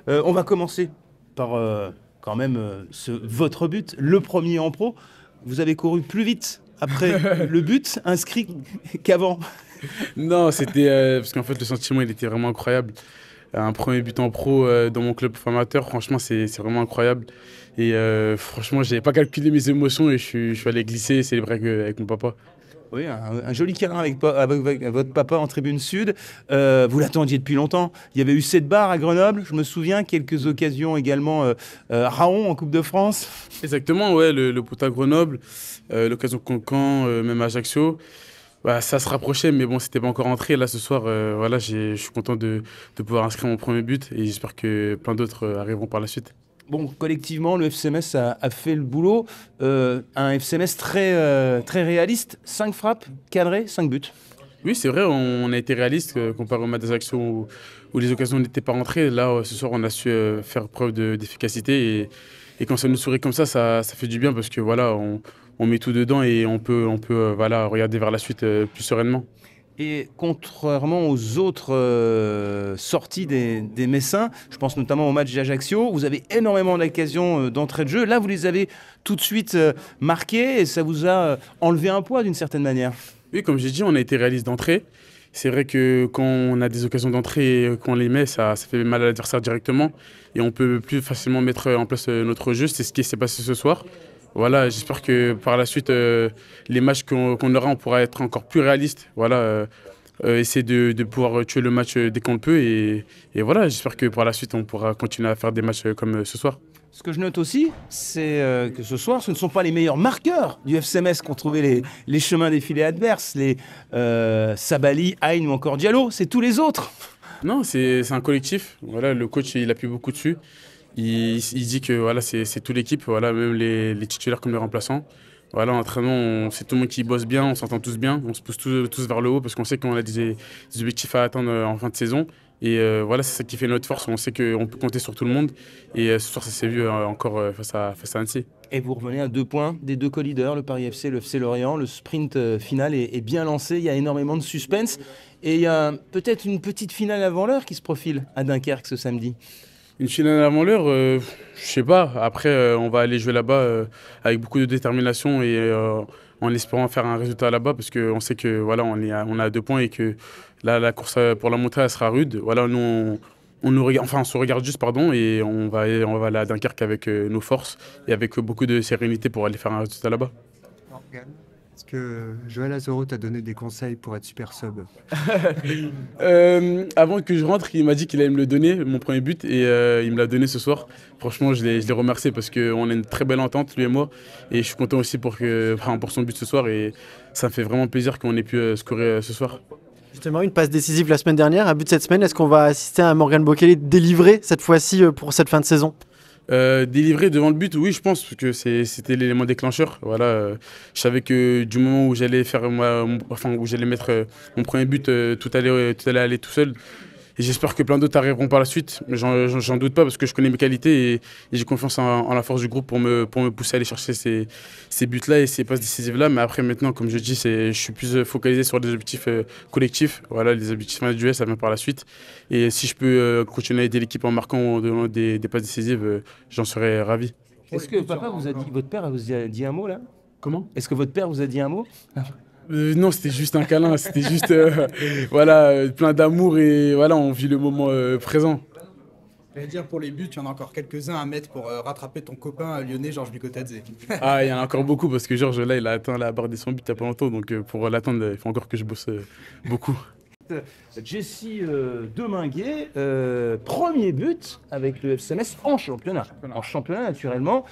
On va commencer par quand même votre but, le premier en pro. Vous avez couru plus vite après le but inscrit qu'avant. Non, c'était parce qu'en fait le sentiment il était vraiment incroyable. Un premier but en pro dans mon club formateur, franchement c'est vraiment incroyable. Et franchement j'avais pas calculé mes émotions et je suis allé glisser et célébrer avec mon papa. Oui, un joli câlin avec votre papa en tribune sud. Vous l'attendiez depuis longtemps. Il y avait eu cette barre à Grenoble, je me souviens, quelques occasions également à Raon en Coupe de France. Exactement, ouais, le pot à Grenoble, l'occasion Caen, même à Ajaccio. Bah, ça se rapprochait, mais bon, c'était pas encore entré. Là, ce soir, voilà, je suis content de pouvoir inscrire mon premier but et j'espère que plein d'autres arriveront par la suite. Bon, collectivement, le FC Metz a fait le boulot. Un FC Metz très réaliste. 5 frappes cadrées, 5 buts. Oui, c'est vrai, on a été réaliste comparé au match d'Ajaccio où les occasions n'étaient pas rentrées. Là, ce soir, on a su faire preuve d'efficacité et quand ça nous sourit comme ça fait du bien parce que voilà, on met tout dedans et on peut voilà, regarder vers la suite plus sereinement. Et contrairement aux autres sorties des Messins, je pense notamment au match d'Ajaccio, vous avez énormément d'occasions d'entrée de jeu. Là, vous les avez tout de suite marquées et ça vous a enlevé un poids d'une certaine manière. Oui, comme j'ai dit, on a été réaliste d'entrée. C'est vrai que quand on a des occasions d'entrée et qu'on les met, ça fait mal à l'adversaire directement et on peut plus facilement mettre en place notre jeu. C'est ce qui s'est passé ce soir. Voilà, j'espère que par la suite, les matchs qu'on aura, on pourra être encore plus réaliste. Voilà, essayer de pouvoir tuer le match dès qu'on le peut et voilà, j'espère que par la suite, on pourra continuer à faire des matchs comme ce soir. Ce que je note aussi, c'est que ce soir, ce ne sont pas les meilleurs marqueurs du FC Metz qui ont trouvé les chemins des filets adverses, les Sabali, Aïn ou encore Diallo, c'est tous les autres. Non, c'est un collectif. Voilà, le coach, il appuie beaucoup dessus. Il dit que voilà, c'est toute l'équipe, voilà, même les titulaires comme les remplaçants. Voilà, l'entraînement, c'est tout le monde qui bosse bien, on s'entend tous bien, on se pousse tous vers le haut parce qu'on sait qu'on a des objectifs à atteindre en fin de saison. Et voilà, c'est ça qui fait notre force, on sait qu'on peut compter sur tout le monde. Et ce soir, ça s'est vu encore face à Annecy. Et vous revenez à 2 points des 2 co-leaders, le Paris FC, le FC Lorient. Le sprint final est bien lancé, il y a énormément de suspense. Et il y a peut-être une petite finale avant l'heure qui se profile à Dunkerque ce samedi. Une finale avant l'heure, je sais pas. Après, on va aller jouer là-bas avec beaucoup de détermination et en espérant faire un résultat là-bas parce qu'on sait que voilà, on a 2 points et que là, la course pour la montée elle sera rude. Voilà, nous, on nous regarde, enfin, on se regarde juste, pardon, et on va aller à Dunkerque avec nos forces et avec beaucoup de sérénité pour aller faire un résultat là-bas. Morgane, est-ce que Joël Azoro t'a donné des conseils pour être super sub? Avant que je rentre, il m'a dit qu'il allait me le donner, mon premier but, et il me l'a donné ce soir. Franchement, je l'ai remercié parce qu'on a une très belle entente, lui et moi, et je suis content aussi pour son but ce soir, et ça me fait vraiment plaisir qu'on ait pu scorer ce soir. Justement, une passe décisive la semaine dernière, un but cette semaine. Est-ce qu'on va assister à Morgane Bokele délivré cette fois-ci pour cette fin de saison? Délivrer devant le but, oui, je pense que c'était l'élément déclencheur. Voilà, je savais que du moment où j'allais où j'allais mettre mon premier but, tout allait aller tout seul. Et j'espère que plein d'autres arriveront par la suite. Mais j'en doute pas parce que je connais mes qualités et j'ai confiance en la force du groupe pour me pousser à aller chercher ces buts-là et ces passes décisives-là. Mais après, maintenant, comme je dis, je suis plus focalisé sur des objectifs collectifs. Voilà, les objectifs individuels, ça vient par la suite. Et si je peux continuer à aider l'équipe en marquant ou en donnant des passes décisives, j'en serais ravi. Est-ce que votre père vous a dit un mot là? Comment? Est-ce que votre père vous a dit un mot? Non, c'était juste un câlin, c'était juste voilà, plein d'amour et voilà, on vit le moment présent. J'allais dire pour les buts, il y en a encore quelques-uns à mettre pour rattraper ton copain lyonnais Georges Bicotadze. Ah, il y en a encore beaucoup parce que Georges là, il a atteint la barre des 100 buts il n'y a pas longtemps, donc pour l'atteindre, il faut encore que je bosse beaucoup. Jessie Deminguet, premier but avec le FC Metz en championnat. En championnat, naturellement.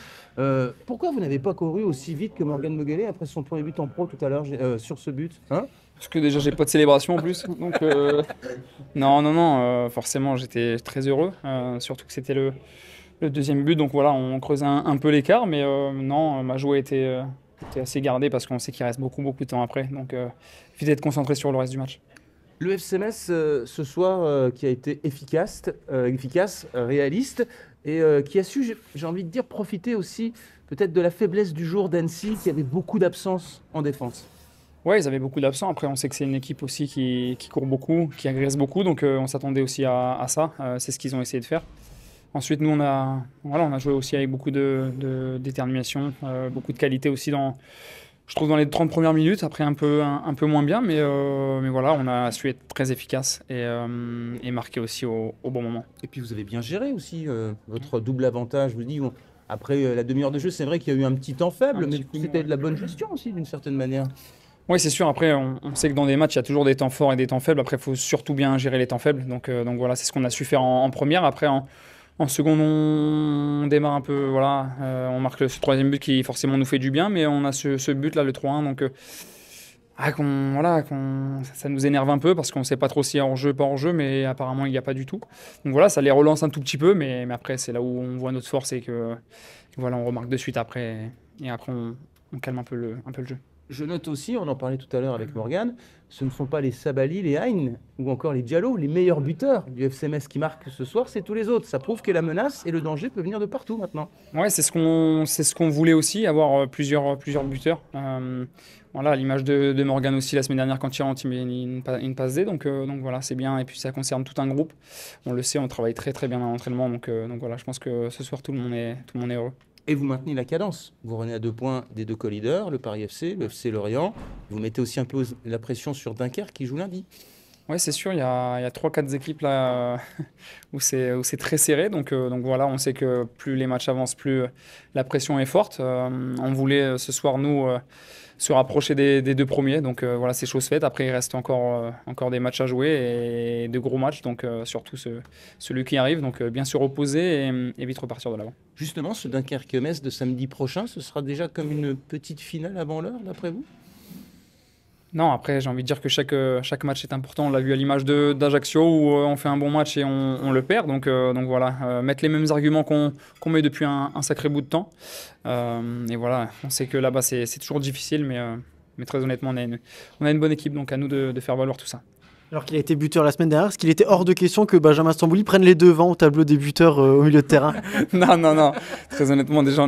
Pourquoi vous n'avez pas couru aussi vite que Morgane Bokele après son premier but en pro tout à l'heure sur ce but, hein? Parce que déjà, j'ai pas de célébration en plus. Donc, non, forcément, j'étais très heureux. Surtout que c'était le deuxième but. Donc voilà, on creusait un peu l'écart. Mais non, ma joie était assez gardée parce qu'on sait qu'il reste beaucoup de temps après. Donc, il suffit d'être concentré sur le reste du match. Le FC Metz, ce soir, qui a été efficace, réaliste, et qui a su, j'ai envie de dire, profiter aussi peut-être de la faiblesse du jour d'Annecy, qui avait beaucoup d'absence en défense. Ouais, ils avaient beaucoup d'absents. Après, on sait que c'est une équipe aussi qui court beaucoup, qui agresse beaucoup. Donc, on s'attendait aussi à ça. C'est ce qu'ils ont essayé de faire. Ensuite, nous, on a joué aussi avec beaucoup de détermination, beaucoup de qualité aussi je trouve dans les 30 premières minutes, après un peu moins bien, mais voilà, on a su être très efficace et marquer aussi au bon moment. Et puis vous avez bien géré aussi votre double avantage. Je vous dis, après la demi-heure de jeu, c'est vrai qu'il y a eu un petit temps faible, mais c'était de la bonne gestion aussi d'une certaine manière. Oui, c'est sûr. Après, on sait que dans des matchs, il y a toujours des temps forts et des temps faibles. Après, il faut surtout bien gérer les temps faibles. Donc voilà, c'est ce qu'on a su faire en première. Après, en seconde, on démarre un peu. Voilà, on marque ce troisième but qui forcément nous fait du bien, mais on a ce but là, le 3-1. Donc ça nous énerve un peu parce qu'on ne sait pas trop si hors-jeu, pas hors-jeu, mais apparemment il n'y a pas du tout. Donc voilà, ça les relance un tout petit peu, mais après, c'est là où on voit notre force et que voilà, on remarque de suite après. Et après, on calme un peu le jeu. Je note aussi, on en parlait tout à l'heure avec Morgane, ce ne sont pas les Sabali, les Hein ou encore les Diallo, les meilleurs buteurs du FC Metz qui marquent ce soir, c'est tous les autres. Ça prouve que la menace et le danger peuvent venir de partout maintenant. Ouais, c'est ce qu'on voulait aussi, avoir plusieurs buteurs. Voilà, à l'image de Morgane aussi la semaine dernière quand il rentre, il met une passe D. Donc voilà, c'est bien. Et puis ça concerne tout un groupe. On le sait, on travaille très très bien à l'entraînement. Donc voilà, je pense que ce soir tout le monde est heureux. Et vous maintenez la cadence. Vous revenez à 2 points des 2 co-leaders, le Paris FC, le FC Lorient. Vous mettez aussi un peu la pression sur Dunkerque qui joue lundi. Oui, c'est sûr, il y a 3-4 équipes là où c'est très serré. Donc voilà, on sait que plus les matchs avancent, plus la pression est forte. On voulait ce soir, nous, se rapprocher des 2 premiers. Donc voilà, c'est chose faite. Après, il reste encore des matchs à jouer et de gros matchs. Donc surtout celui qui arrive. Donc bien se reposer et vite repartir de l'avant. Justement, ce Dunkerque-Metz de samedi prochain, ce sera déjà comme une petite finale avant l'heure, d'après vous? Non, après, j'ai envie de dire que chaque match est important. On l'a vu à l'image d'Ajaccio où on fait un bon match et on le perd. Donc voilà, mettre les mêmes arguments qu'on met depuis un sacré bout de temps. Et voilà, on sait que là-bas, c'est toujours difficile, mais très honnêtement, on a une bonne équipe, donc à nous de faire valoir tout ça. Alors qu'il a été buteur la semaine dernière, est-ce qu'il était hors de question que Benjamin Stambouli prenne les devants au tableau des buteurs au milieu de terrain? Non. Très honnêtement, déjà,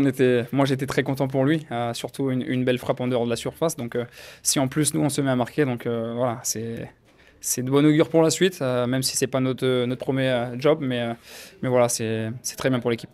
moi j'étais très content pour lui. Surtout une belle frappe en dehors de la surface. Donc si en plus nous on se met à marquer, donc voilà, c'est de bon augure pour la suite, même si c'est pas notre premier job, mais voilà, c'est très bien pour l'équipe.